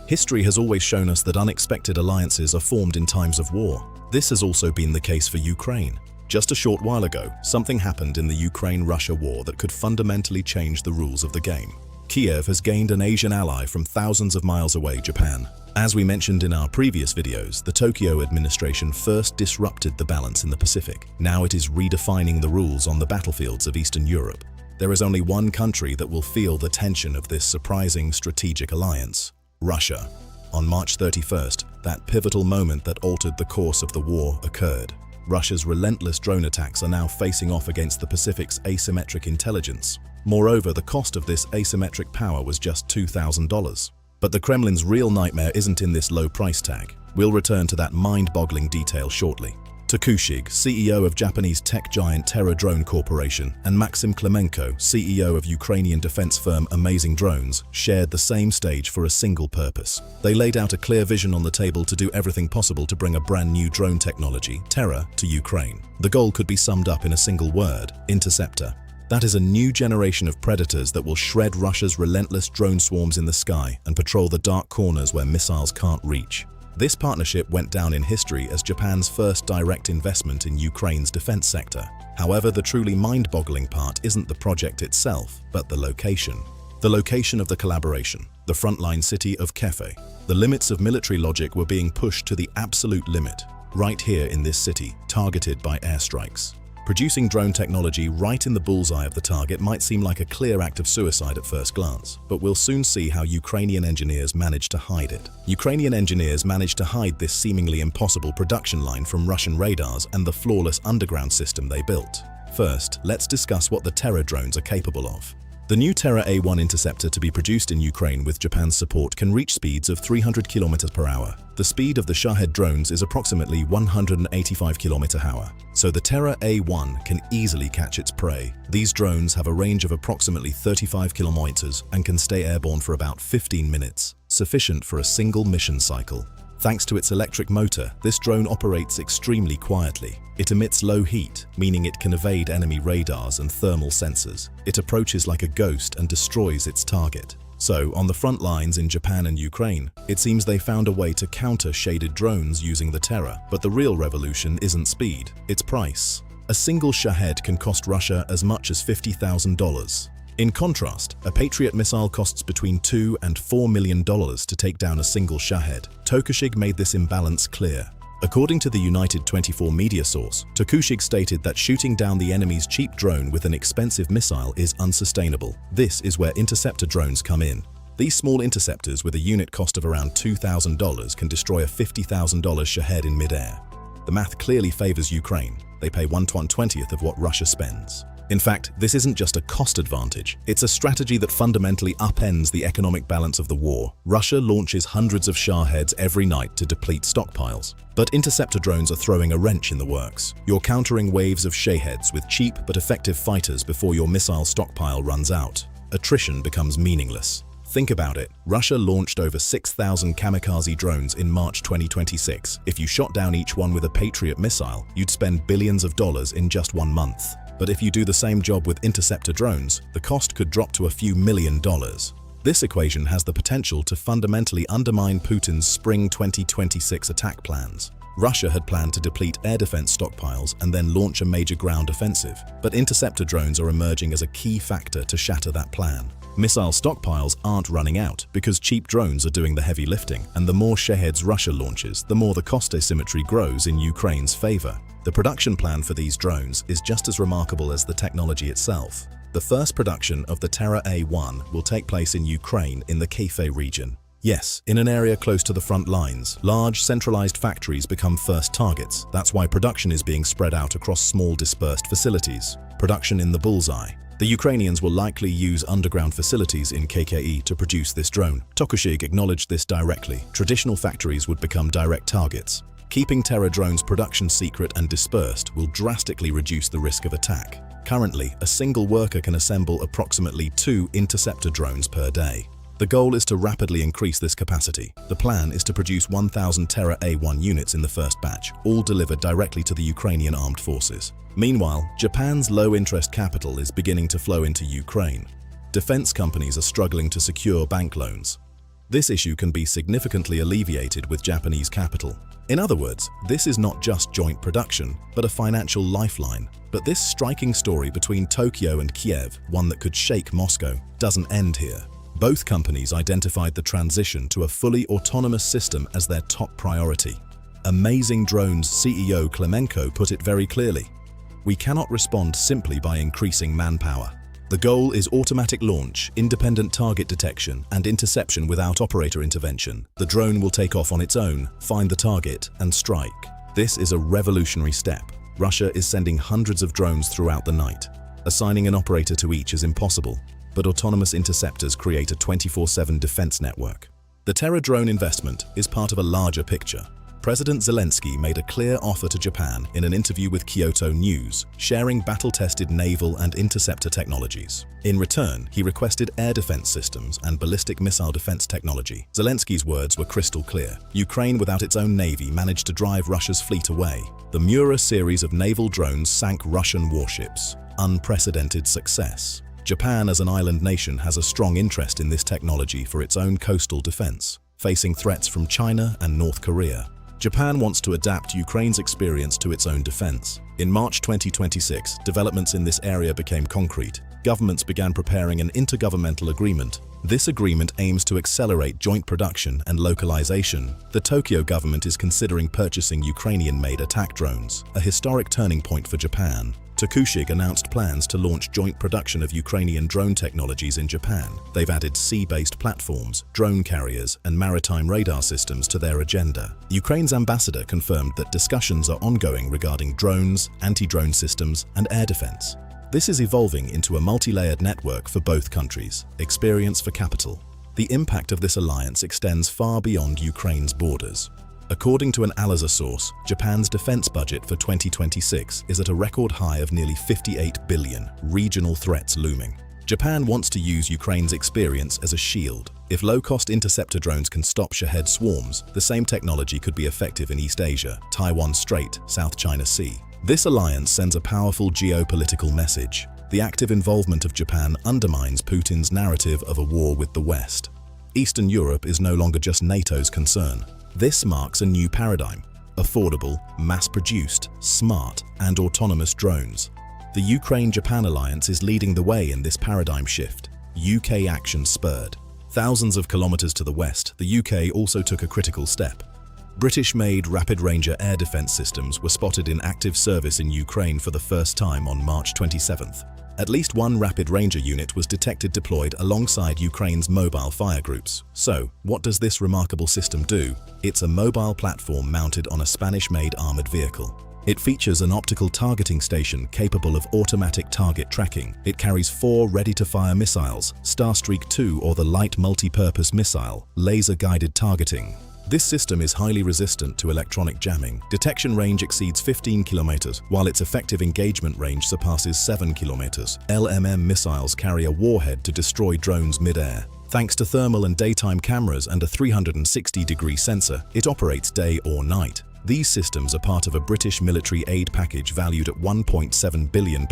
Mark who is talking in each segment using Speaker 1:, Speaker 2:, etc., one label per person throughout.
Speaker 1: History has always shown us that unexpected alliances are formed in times of war. This has also been the case for Ukraine. Just a short while ago, something happened in the Ukraine-Russia war that could fundamentally change the rules of the game. Kiev has gained an Asian ally from thousands of miles away, Japan. As we mentioned in our previous videos, the Tokyo administration first disrupted the balance in the Pacific. Now it is redefining the rules on the battlefields of Eastern Europe. There is only one country that will feel the tension of this surprising strategic alliance: Russia. On March 31st, that pivotal moment that altered the course of the war occurred. Russia's relentless drone attacks are now facing off against the Pacific's asymmetric intelligence. Moreover, the cost of this asymmetric power was just $2,000. But the Kremlin's real nightmare isn't in this low price tag. We'll return to that mind-boggling detail shortly. Takushig, CEO of Japanese tech giant Terra Drone Corporation, and Maxim Klemenko, CEO of Ukrainian defense firm Amazing Drones, shared the same stage for a single purpose. They laid out a clear vision on the table to do everything possible to bring a brand new drone technology, Terra, to Ukraine. The goal could be summed up in a single word: interceptor. That is a new generation of predators that will shred Russia's relentless drone swarms in the sky and patrol the dark corners where missiles can't reach. This partnership went down in history as Japan's first direct investment in Ukraine's defense sector. However, the truly mind-boggling part isn't the project itself, but the location. The location of the collaboration, the frontline city of Kiev. The limits of military logic were being pushed to the absolute limit, right here in this city, targeted by airstrikes. Producing drone technology right in the bullseye of the target might seem like a clear act of suicide at first glance, but we'll soon see how Ukrainian engineers managed to hide it. Ukrainian engineers managed to hide this seemingly impossible production line from Russian radars and the flawless underground system they built. First, let's discuss what the Terra drones are capable of. The new Terra A1 interceptor to be produced in Ukraine with Japan's support can reach speeds of 300 km/h. The speed of the Shahed drones is approximately 185 km/h, so the Terra A1 can easily catch its prey. These drones have a range of approximately 35 km and can stay airborne for about 15 minutes, sufficient for a single mission cycle. Thanks to its electric motor, this drone operates extremely quietly. It emits low heat, meaning it can evade enemy radars and thermal sensors. It approaches like a ghost and destroys its target. So, on the front lines in Japan and Ukraine, it seems they found a way to counter shaded drones using the Terra. But the real revolution isn't speed, it's price. A single Shahed can cost Russia as much as $50,000. In contrast, a Patriot missile costs between $2 and $4 million to take down a single Shahed. Takushig made this imbalance clear. According to the United 24 media source, Takushig stated that shooting down the enemy's cheap drone with an expensive missile is unsustainable. This is where interceptor drones come in. These small interceptors with a unit cost of around $2,000 can destroy a $50,000 Shahed in midair. The math clearly favors Ukraine. They pay 1/20th of what Russia spends. In fact, this isn't just a cost advantage, it's a strategy that fundamentally upends the economic balance of the war. Russia launches hundreds of Shaheds every night to deplete stockpiles. But interceptor drones are throwing a wrench in the works. You're countering waves of Shaheds with cheap but effective fighters before your missile stockpile runs out. Attrition becomes meaningless. Think about it. Russia launched over 6,000 kamikaze drones in March 2026. If you shot down each one with a Patriot missile, you'd spend billions of dollars in just 1 month. But if you do the same job with interceptor drones, the cost could drop to a few $1,000,000. This equation has the potential to fundamentally undermine Putin's spring 2026 attack plans. Russia had planned to deplete air defense stockpiles and then launch a major ground offensive, but interceptor drones are emerging as a key factor to shatter that plan. Missile stockpiles aren't running out because cheap drones are doing the heavy lifting, and the more Shaheds Russia launches, the more the cost asymmetry grows in Ukraine's favor. The production plan for these drones is just as remarkable as the technology itself. The first production of the Terra A1 will take place in Ukraine in the Kiev region. Yes, in an area close to the front lines, large centralized factories become first targets. That's why production is being spread out across small dispersed facilities. Production in the bullseye. The Ukrainians will likely use underground facilities in KKE to produce this drone. Takushig acknowledged this directly. Traditional factories would become direct targets. Keeping Terra drones' production secret and dispersed will drastically reduce the risk of attack. Currently, a single worker can assemble approximately 2 interceptor drones per day. The goal is to rapidly increase this capacity. The plan is to produce 1,000 Terra A1 units in the first batch, all delivered directly to the Ukrainian armed forces. Meanwhile, Japan's low-interest capital is beginning to flow into Ukraine. Defense companies are struggling to secure bank loans. This issue can be significantly alleviated with Japanese capital. In other words, this is not just joint production, but a financial lifeline. But this striking story between Tokyo and Kiev, one that could shake Moscow, doesn't end here. Both companies identified the transition to a fully autonomous system as their top priority. Amazing Drones CEO Klemenko put it very clearly. We cannot respond simply by increasing manpower. The goal is automatic launch, independent target detection, and interception without operator intervention. The drone will take off on its own, find the target, and strike. This is a revolutionary step. Russia is sending hundreds of drones throughout the night. Assigning an operator to each is impossible, but autonomous interceptors create a 24/7 defense network. The Terra drone investment is part of a larger picture. President Zelensky made a clear offer to Japan in an interview with Kyoto News, sharing battle-tested naval and interceptor technologies. In return, he requested air defense systems and ballistic missile defense technology. Zelensky's words were crystal clear. Ukraine, without its own navy, managed to drive Russia's fleet away. The Mura series of naval drones sank Russian warships. Unprecedented success. Japan, as an island nation, has a strong interest in this technology for its own coastal defense, facing threats from China and North Korea. Japan wants to adapt Ukraine's experience to its own defense. In March 2026, developments in this area became concrete. Governments began preparing an intergovernmental agreement. This agreement aims to accelerate joint production and localization. The Tokyo government is considering purchasing Ukrainian-made attack drones, a historic turning point for Japan. Tokushig announced plans to launch joint production of Ukrainian drone technologies in Japan. They've added sea-based platforms, drone carriers, and maritime radar systems to their agenda. Ukraine's ambassador confirmed that discussions are ongoing regarding drones, anti-drone systems, and air defense. This is evolving into a multi-layered network for both countries. Experience for capital. The impact of this alliance extends far beyond Ukraine's borders. According to an Alazar source, Japan's defense budget for 2026 is at a record high of nearly 58 billion, regional threats looming. Japan wants to use Ukraine's experience as a shield. If low-cost interceptor drones can stop Shahed swarms, the same technology could be effective in East Asia, Taiwan Strait, South China Sea. This alliance sends a powerful geopolitical message. The active involvement of Japan undermines Putin's narrative of a war with the West. Eastern Europe is no longer just NATO's concern. This marks a new paradigm: affordable, mass-produced, smart, and autonomous drones. The Ukraine-Japan alliance is leading the way in this paradigm shift. UK action spurred. Thousands of kilometers to the west, the UK also took a critical step. British-made Rapid Ranger air defense systems were spotted in active service in Ukraine for the first time on March 27th. At least one Rapid Ranger unit was detected deployed alongside Ukraine's mobile fire groups. So, what does this remarkable system do? It's a mobile platform mounted on a Spanish-made armored vehicle. It features an optical targeting station capable of automatic target tracking. It carries 4 ready-to-fire missiles, Starstreak 2 or the light multi-purpose missile, laser-guided targeting. This system is highly resistant to electronic jamming. Detection range exceeds 15 kilometers, while its effective engagement range surpasses 7 kilometers. LMM missiles carry a warhead to destroy drones mid-air. Thanks to thermal and daytime cameras and a 360-degree sensor, it operates day or night. These systems are part of a British military aid package valued at £1.7 billion.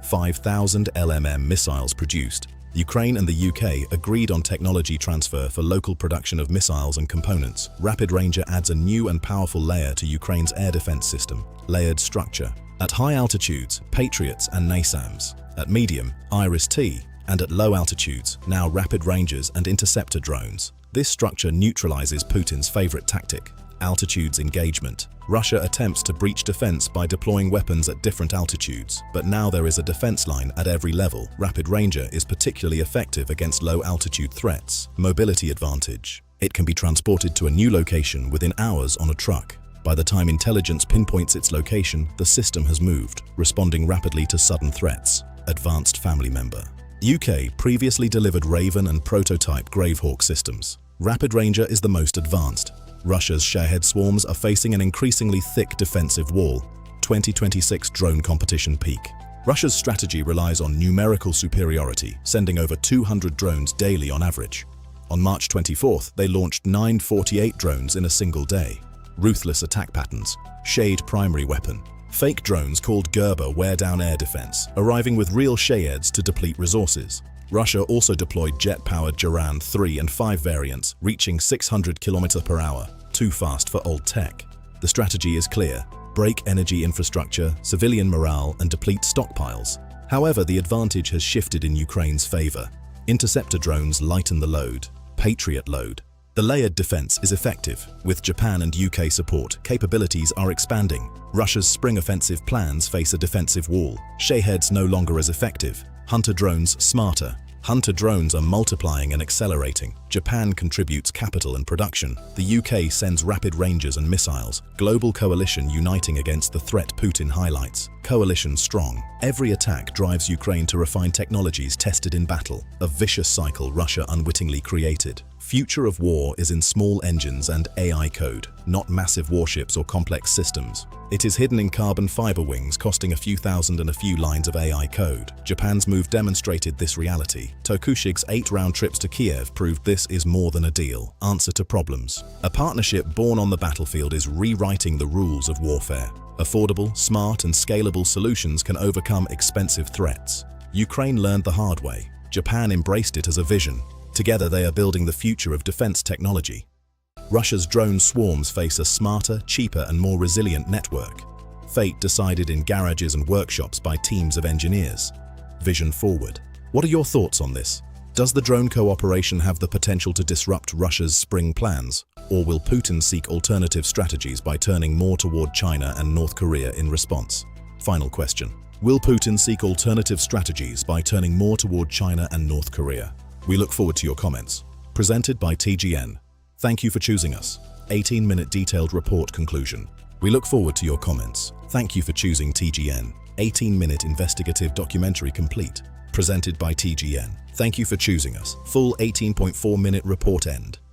Speaker 1: 5,000 LMM missiles produced. Ukraine and the UK agreed on technology transfer for local production of missiles and components. Rapid Ranger adds a new and powerful layer to Ukraine's air defense system: layered structure. At high altitudes, Patriots and NASAMS. At medium, Iris-T. And at low altitudes, now Rapid Rangers and interceptor drones. This structure neutralizes Putin's favorite tactic: altitudes engagement. Russia attempts to breach defense by deploying weapons at different altitudes, but now there is a defense line at every level. Rapid Ranger is particularly effective against low-altitude threats. Mobility advantage. It can be transported to a new location within hours on a truck. By the time intelligence pinpoints its location, the system has moved, responding rapidly to sudden threats. Advanced family member. UK previously delivered Raven and prototype Gravehawk systems. Rapid Ranger is the most advanced. Russia's Shahed swarms are facing an increasingly thick defensive wall. 2026 drone competition peak. Russia's strategy relies on numerical superiority, sending over 200 drones daily on average. On March 24th, they launched 948 drones in a single day. Ruthless attack patterns. Shade primary weapon. Fake drones called Gerber wear down air defense, arriving with real Shaheds to deplete resources. Russia also deployed jet-powered Terra 3 and 5 variants, reaching 600 km per hour, too fast for old tech. The strategy is clear: break energy infrastructure, civilian morale, and deplete stockpiles. However, the advantage has shifted in Ukraine's favor. Interceptor drones lighten the load. Patriot load. The layered defense is effective. With Japan and UK support, capabilities are expanding. Russia's spring offensive plans face a defensive wall. Shaheds no longer as effective. Hunter drones smarter. Hunter drones are multiplying and accelerating. Japan contributes capital and production. The UK sends rapid rangers and missiles. Global coalition uniting against the threat Putin highlights. Coalition strong. Every attack drives Ukraine to refine technologies tested in battle. A vicious cycle Russia unwittingly created. Future of war is in small engines and AI code, not massive warships or complex systems. It is hidden in carbon fiber wings costing a few thousand and a few lines of AI code. Japan's move demonstrated this reality. Tokushig's 8-round trips to Kiev proved this is more than a deal. Answer to problems. A partnership born on the battlefield is rewriting the rules of warfare. Affordable, smart, and scalable solutions can overcome expensive threats. Ukraine learned the hard way. Japan embraced it as a vision. Together they are building the future of defense technology. Russia's drone swarms face a smarter, cheaper, and more resilient network. Fate decided in garages and workshops by teams of engineers. Vision forward. What are your thoughts on this? Does the drone cooperation have the potential to disrupt Russia's spring plans? Or will Putin seek alternative strategies by turning more toward China and North Korea in response? Final question. Will Putin seek alternative strategies by turning more toward China and North Korea? We look forward to your comments. Presented by TGN. Thank you for choosing us. 18-minute detailed report conclusion. We look forward to your comments. Thank you for choosing TGN. 18-minute investigative documentary complete. Presented by TGN. Thank you for choosing us. Full 18.4-minute report end.